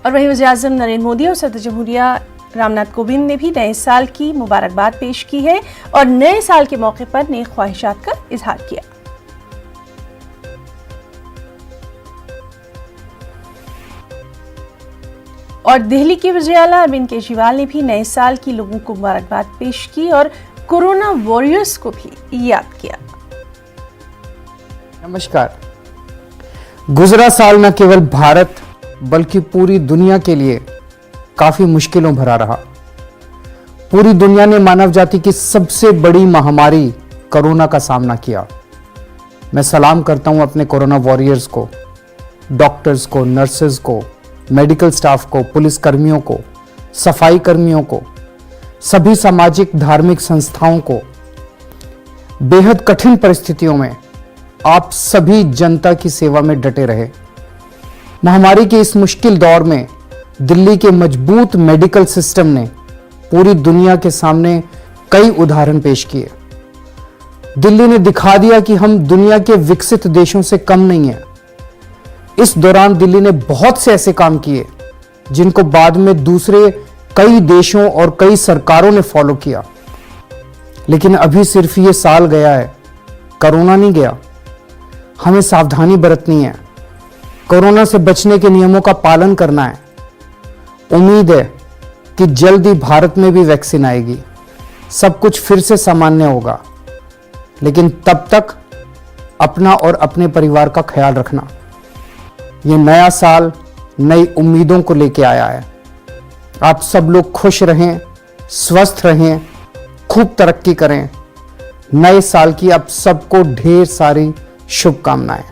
और वहीं वज़ीर-ए-आज़म नरेंद्र मोदी और सदर जमहूरिया रामनाथ कोविंद ने भी नए साल की मुबारकबाद पेश की है और नए साल के मौके पर नेक ख्वाहिशात का इजहार किया। और दिल्ली के वज़ीर-ए-आला अरविंद केजरीवाल ने भी नए साल की लोगों को मुबारकबाद पेश की और कोरोना वॉरियर्स को भी याद किया। नमस्कार। गुजरा साल न केवल भारत बल्कि पूरी दुनिया के लिए काफी मुश्किलों भरा रहा। पूरी दुनिया ने मानव जाति की सबसे बड़ी महामारी कोरोना का सामना किया। मैं सलाम करता हूं अपने कोरोना वॉरियर्स को, डॉक्टर्स को, नर्सेज को, मेडिकल स्टाफ को, पुलिस कर्मियों को, सफाई कर्मियों को, सभी सामाजिक धार्मिक संस्थाओं को। बेहद कठिन परिस्थितियों में आप सभी जनता की सेवा में डटे रहे। महामारी के इस मुश्किल दौर में दिल्ली के मजबूत मेडिकल सिस्टम ने पूरी दुनिया के सामने कई उदाहरण पेश किए। दिल्ली ने दिखा दिया कि हम दुनिया के विकसित देशों से कम नहीं हैं। इस दौरान दिल्ली ने बहुत से ऐसे काम किए जिनको बाद में दूसरे कई देशों और कई सरकारों ने फॉलो किया। लेकिन अभी सिर्फ ये साल गया है, कोरोना नहीं गया। हमें सावधानी बरतनी है, कोरोना से बचने के नियमों का पालन करना है। उम्मीद है कि जल्द ही भारत में भी वैक्सीन आएगी, सब कुछ फिर से सामान्य होगा। लेकिन तब तक अपना और अपने परिवार का ख्याल रखना। ये नया साल नई उम्मीदों को लेके आया है। आप सब लोग खुश रहें, स्वस्थ रहें, खूब तरक्की करें। नए साल की आप सबको ढेर सारी शुभकामनाएं।